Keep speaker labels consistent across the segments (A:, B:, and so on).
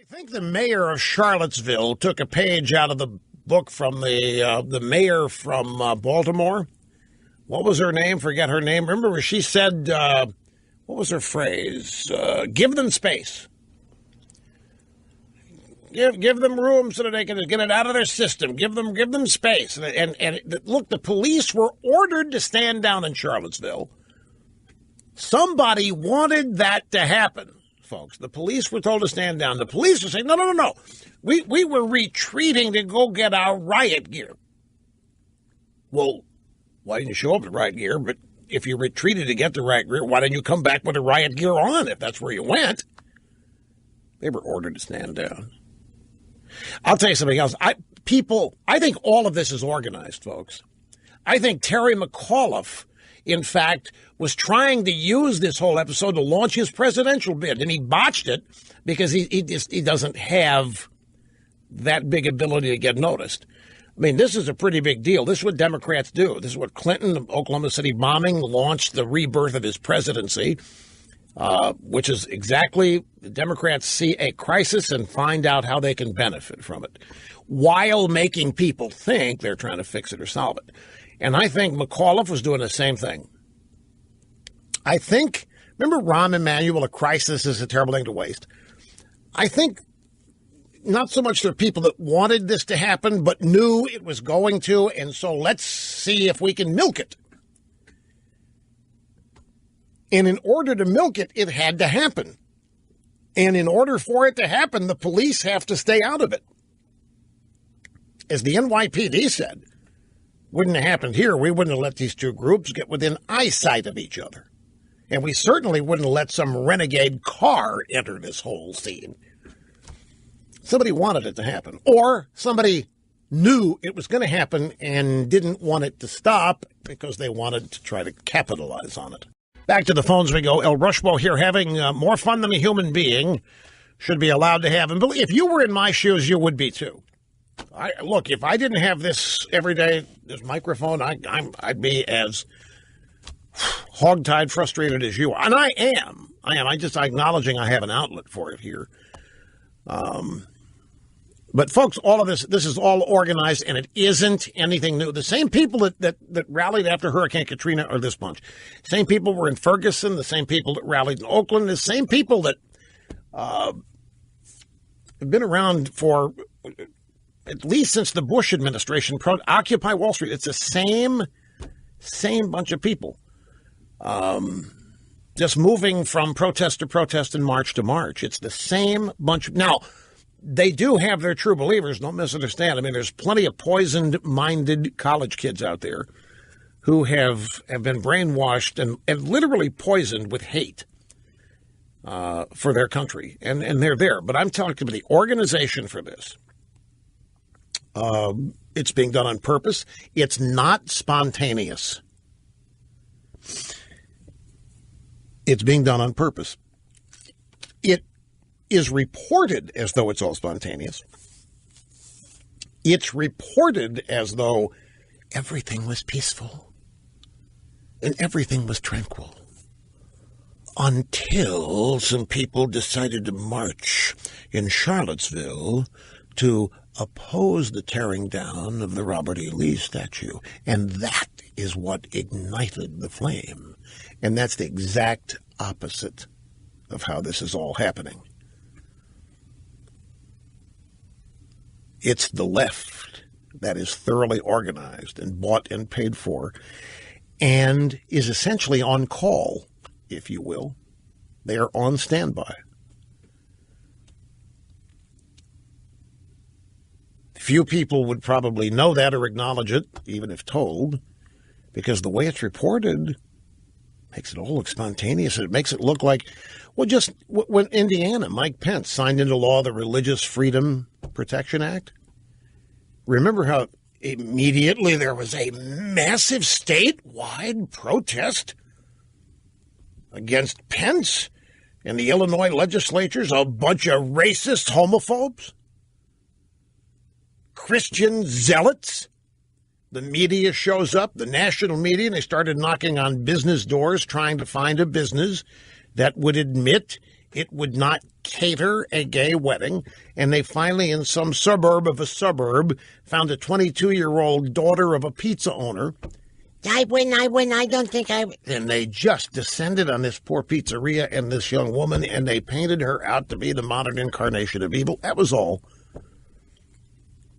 A: think the mayor of Charlottesville took a page out of the book from the mayor from Baltimore. What was her name? Forget her name. Remember, she said, what was her phrase? Give them space. Give them room so that they can get it out of their system. Give them space. And look, the police were ordered to stand down in Charlottesville. Somebody wanted that to happen, folks. The police were told to stand down. The police were saying, no. We were retreating to go get our riot gear. Well, why didn't you show up with riot gear? But if you retreated to get the riot gear, why didn't you come back with the riot gear on if that's where you went? They were ordered to stand down. I'll tell you something else. I think all of this is organized, folks. I think Terry McAuliffe, in fact, was trying to use this whole episode to launch his presidential bid, and he botched it because he doesn't have that big ability to get noticed. I mean, this is a pretty big deal. This is what Democrats do. This is what Clinton, the Oklahoma City bombing, launched the rebirth of his presidency, which is exactly the Democrats see a crisis and find out how they can benefit from it, while making people think they're trying to fix it or solve it. And I think McAuliffe was doing the same thing. I think, remember Rahm Emanuel, a crisis is a terrible thing to waste. I think not so much the people that wanted this to happen, but knew it was going to, and so let's see if we can milk it. And in order to milk it, it had to happen. And in order for it to happen, the police have to stay out of it. As the NYPD said, wouldn't have happened here. We wouldn't have let these two groups get within eyesight of each other. And we certainly wouldn't let some renegade car enter this whole scene. Somebody wanted it to happen. Or somebody knew it was going to happen and didn't want it to stop because they wanted to try to capitalize on it. Back to the phones we go. El Rushbo here, having more fun than a human being should be allowed to have. And if you were in my shoes, you would be too. Look, if I didn't have this every day, this microphone, I'd be as hogtied frustrated as you are. And I am. I'm just acknowledging I have an outlet for it here. But folks, all of this is all organized, and it isn't anything new. The same people that rallied after Hurricane Katrina are this bunch. Same people were in Ferguson, the same people that rallied in Oakland, the same people that have been around for at least since the Bush administration, Occupy Wall Street. It's the same bunch of people. Just moving from protest to protest and march to march. It's the same bunch. Now, they do have their true believers. Don't misunderstand. I mean, there's plenty of poisoned-minded college kids out there who have been brainwashed and literally poisoned with hate for their country. And they're there. But I'm talking about the organization for this. It's being done on purpose. It's not spontaneous. It's being done on purpose. It is reported as though it's all spontaneous. It's reported as though everything was peaceful and everything was tranquil until some people decided to march in Charlottesville to oppose the tearing down of the Robert E. Lee statue. And that is what ignited the flame. And that's the exact opposite of how this is all happening. It's the left that is thoroughly organized and bought and paid for and is essentially on call, if you will. They are on standby. Few people would probably know that or acknowledge it, even if told, because the way it's reported makes it all look spontaneous. It makes it look like, well, just when Indiana, Mike Pence signed into law the Religious Freedom Protection Act. Remember how immediately there was a massive statewide protest against Pence and the Illinois legislatures, a bunch of racist homophobes? Christian zealots. The media shows up, the national media, and they started knocking on business doors trying to find a business that would admit It would not cater a gay wedding, and they finally, in some suburb of a suburb, found a 22-year-old daughter of a pizza owner. I win, I don't think I win. And they just descended on this poor pizzeria and this young woman, and they painted her out to be the modern incarnation of evil. That was all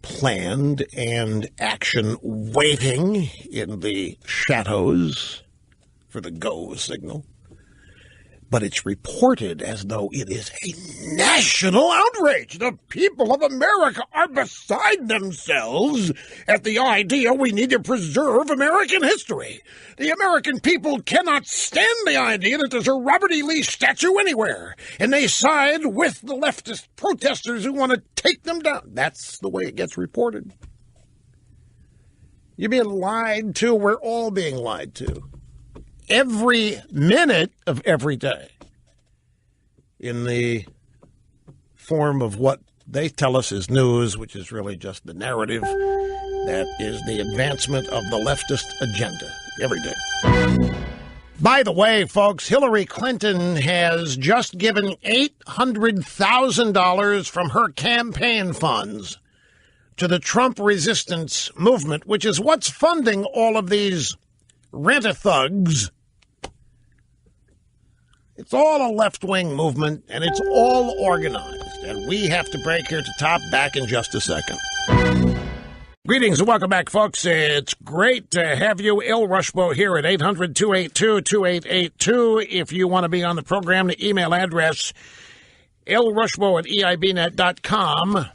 A: planned and action waiting in the shadows for the go signal. But it's reported as though it is a national outrage. The people of America are beside themselves at the idea we need to preserve American history. The American people cannot stand the idea that there's a Robert E. Lee statue anywhere, and they side with the leftist protesters who want to take them down. That's the way it gets reported. You're being lied to. We're all being lied to. Every minute of every day in the form of what they tell us is news, which is really just the narrative that is the advancement of the leftist agenda every day. By the way, folks, Hillary Clinton has just given $800,000 from her campaign funds to the Trump resistance movement, which is what's funding all of these rent-a-thugs. It's all a left-wing movement, and it's all organized. And we have to break here to top. Back in just a second. Greetings and welcome back, folks. It's great to have you. Il Rushbo here at 800-282-2882. If you want to be on the program, the email address, ilrushbo@eibnet.com.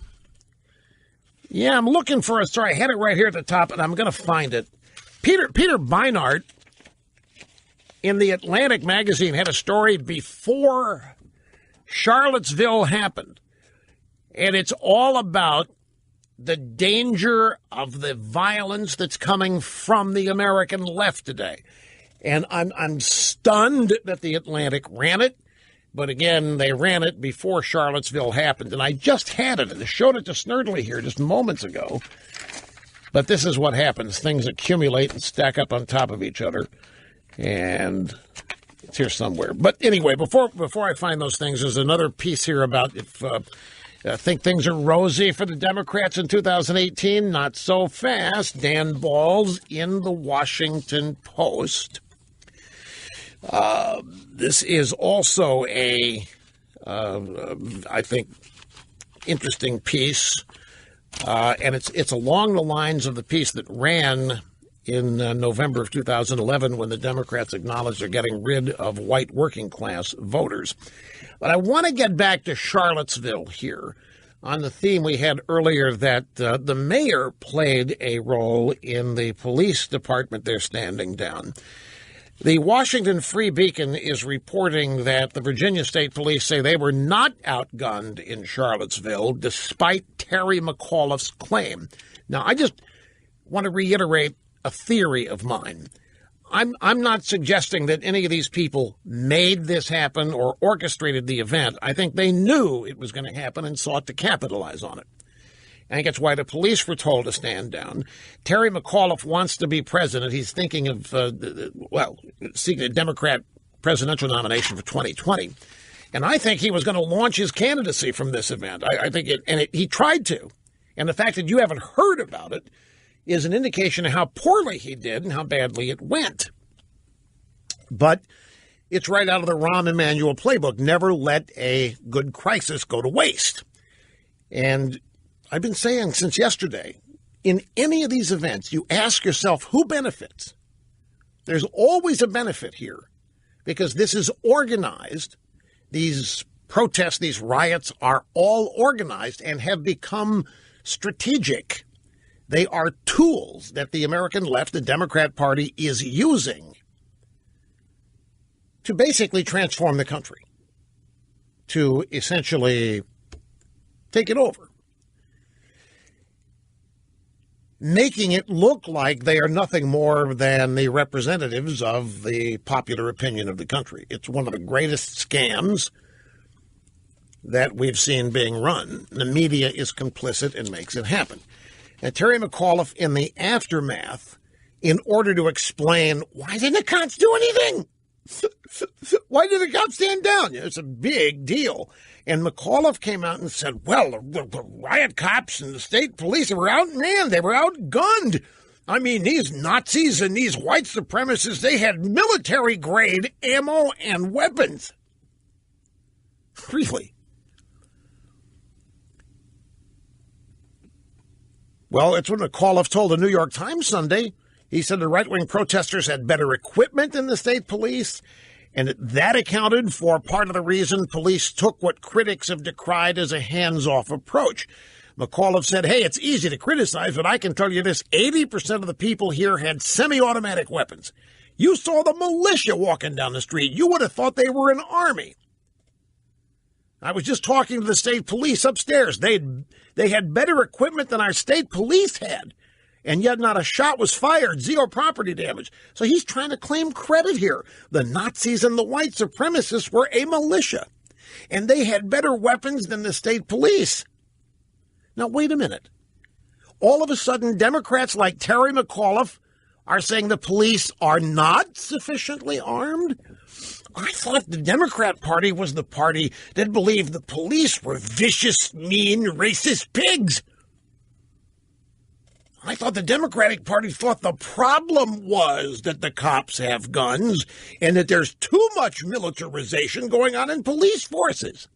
A: Yeah, I'm looking for a story. I had it right here at the top, and I'm going to find it. Peter Beinart in the Atlantic magazine had a story before Charlottesville happened, and it's all about the danger of the violence that's coming from the American left today. And I'm stunned that the Atlantic ran it, but again, they ran it before Charlottesville happened, and I just had it, and I showed it to Snerdley here just moments ago. But this is what happens. Things accumulate and stack up on top of each other. And it's here somewhere. But anyway, before I find those things, there's another piece here about if I think things are rosy for the Democrats in 2018. Not so fast. Dan Balls in the Washington Post. This is also a, I think, interesting piece. And it's along the lines of the piece that ran in November of 2011 when the Democrats acknowledged they're getting rid of white working class voters. But I want to get back to Charlottesville here on the theme we had earlier that the mayor played a role in the police department there standing down. The Washington Free Beacon is reporting that the Virginia State Police say they were not outgunned in Charlottesville despite Terry McAuliffe's claim. Now, I just want to reiterate a theory of mine. I'm not suggesting that any of these people made this happen or orchestrated the event. I think they knew it was going to happen and sought to capitalize on it. I think that's why the police were told to stand down. Terry McAuliffe wants to be president. He's thinking of, seeking a Democrat presidential nomination for 2020. And I think he was going to launch his candidacy from this event. I think he tried to. And the fact that you haven't heard about it is an indication of how poorly he did and how badly it went. But it's right out of the Rahm Emanuel playbook. Never let a good crisis go to waste. And I've been saying since yesterday, in any of these events, you ask yourself who benefits. There's always a benefit here because this is organized. These protests, these riots are all organized and have become strategic. They are tools that the American left, the Democrat Party, is using to basically transform the country, to essentially take it over, making it look like they are nothing more than the representatives of the popular opinion of the country. It's one of the greatest scams that we've seen being run. The media is complicit and makes it happen. And Terry McAuliffe, in the aftermath, in order to explain why didn't the cops do anything? Why did the cops stand down? It's a big deal. And McAuliffe came out and said, well, the riot cops and the state police, they were outgunned. I mean, these Nazis and these white supremacists, they had military-grade ammo and weapons. Really? Well, it's what McAuliffe told the New York Times Sunday. He said the right-wing protesters had better equipment than the state police, and that accounted for part of the reason police took what critics have decried as a hands-off approach. McAuliffe said, hey, it's easy to criticize, but I can tell you this, 80% of the people here had semi-automatic weapons. You saw the militia walking down the street. You would have thought they were an army. I was just talking to the state police upstairs. They had better equipment than our state police had. And yet not a shot was fired, zero property damage. So he's trying to claim credit here. The Nazis and the white supremacists were a militia, and they had better weapons than the state police. Now, wait a minute. All of a sudden, Democrats like Terry McAuliffe are saying the police are not sufficiently armed? I thought the Democrat Party was the party that believed the police were vicious, mean, racist pigs. I thought the Democratic Party thought the problem was that the cops have guns and that there's too much militarization going on in police forces.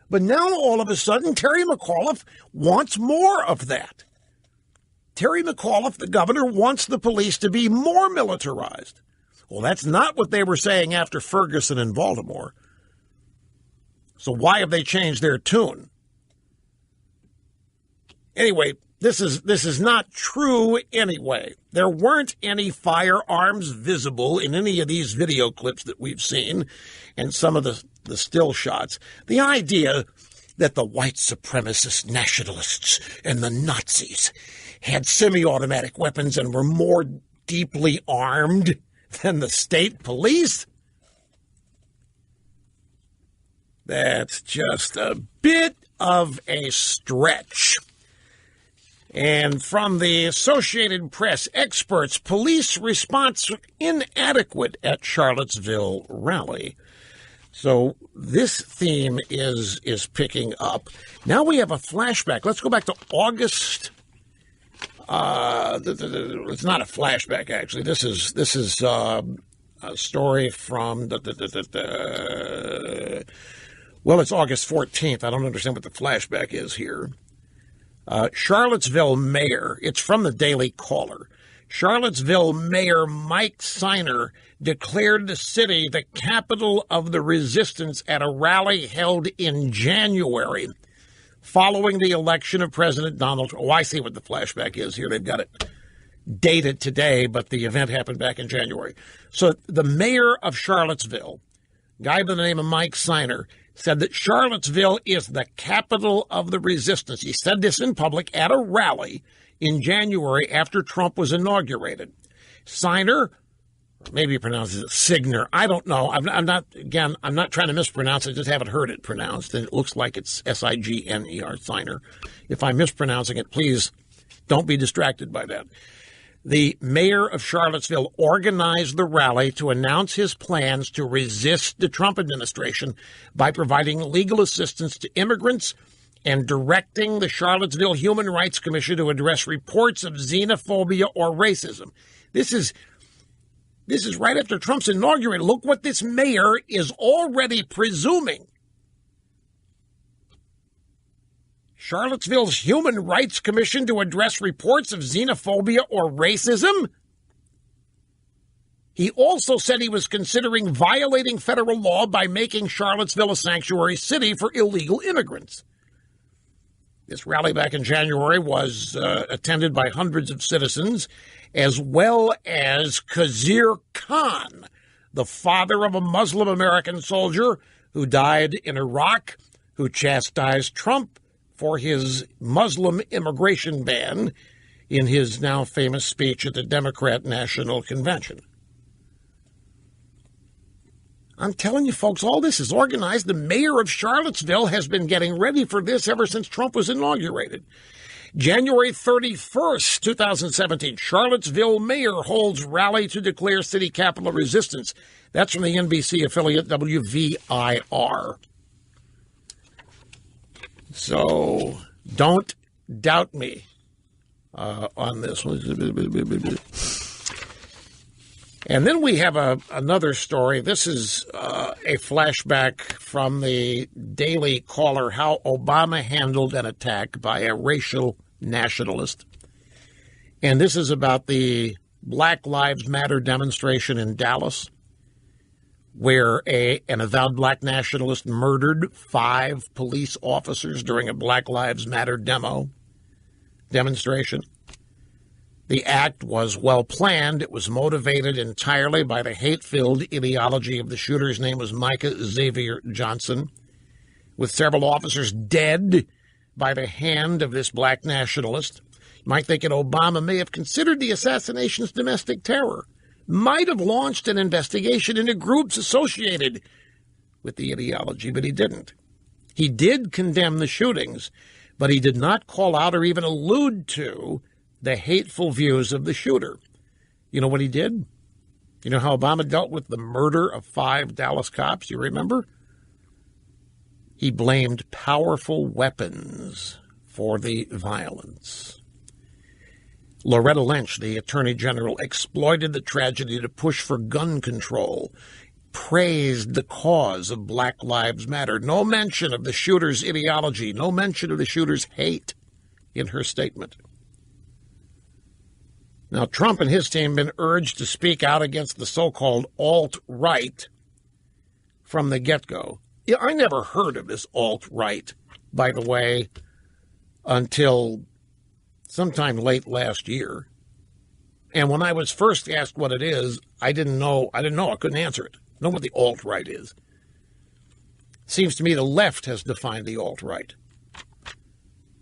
A: But now, all of a sudden, Terry McAuliffe wants more of that. Terry McAuliffe, the governor, wants the police to be more militarized. Well, that's not what they were saying after Ferguson in Baltimore. So why have they changed their tune? Anyway, this is not true anyway. There weren't any firearms visible in any of these video clips that we've seen and some of the still shots. The idea that the white supremacist nationalists and the Nazis had semi-automatic weapons and were more deeply armed than the state police, that's just a bit of a stretch. And from the Associated Press, experts, police response inadequate at Charlottesville rally. So this theme is picking up. Now we have a flashback. Let's go back to August. It's not a flashback, actually. This is a story from well, it's August 14th. I don't understand what the flashback is here. Charlottesville mayor, it's from the Daily Caller. Charlottesville Mayor Mike Siner declared the city the capital of the resistance at a rally held in January following the election of President Donald Trump. Oh, I see what the flashback is here. They've got it dated today, but the event happened back in January. So the mayor of Charlottesville, a guy by the name of Mike Siner, said that Charlottesville is the capital of the resistance. He said this in public at a rally in January after Trump was inaugurated. Siner, maybe he pronounces it Signer, I don't know. I'm not trying to mispronounce it. I just haven't heard it pronounced, and it looks like it's Signer, Siner. If I'm mispronouncing it, please don't be distracted by that. The mayor of Charlottesville organized the rally to announce his plans to resist the Trump administration by providing legal assistance to immigrants and directing the Charlottesville Human Rights Commission to address reports of xenophobia or racism. This is right after Trump's inaugurated. Look what this mayor is already presuming. Charlottesville's Human Rights Commission to address reports of xenophobia or racism? He also said he was considering violating federal law by making Charlottesville a sanctuary city for illegal immigrants. This rally back in January was attended by hundreds of citizens, as well as Khizr Khan, the father of a Muslim American soldier who died in Iraq, who chastised Trump for his Muslim immigration ban in his now famous speech at the Democrat National Convention. I'm telling you, folks, all this is organized. The mayor of Charlottesville has been getting ready for this ever since Trump was inaugurated. January 31st, 2017, Charlottesville mayor holds rally to declare city capital resistance. That's from the NBC affiliate WVIR. So don't doubt me on this one. And then we have another story. This is a flashback from the Daily Caller, how Obama handled an attack by a racial nationalist. And this is about the Black Lives Matter demonstration in Dallas, where an avowed black nationalist murdered 5 police officers during a Black Lives Matter demonstration. The act was well planned. It was motivated entirely by the hate-filled ideology of the shooter. His name was Micah Xavier Johnson, with several officers dead by the hand of this black nationalist. You might think that Obama may have considered the assassinations domestic terror, might have launched an investigation into groups associated with the ideology, but he didn't. He did condemn the shootings, but he did not call out or even allude to the hateful views of the shooter. You know what he did? You know how Obama dealt with the murder of 5 Dallas cops? You remember? He blamed powerful weapons for the violence. Loretta Lynch, the Attorney General, exploited the tragedy to push for gun control, praised the cause of Black Lives Matter. No mention of the shooter's ideology, no mention of the shooter's hate in her statement. Now, Trump and his team have been urged to speak out against the so-called alt-right from the get-go. Yeah, I never heard of this alt-right, by the way, until sometime late last year. And when I was first asked what it is, I didn't know. I couldn't answer it. I don't know what the alt-right is. Seems to me the left has defined the alt-right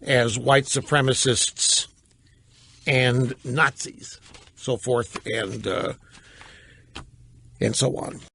A: as white supremacists and Nazis, so forth and so on.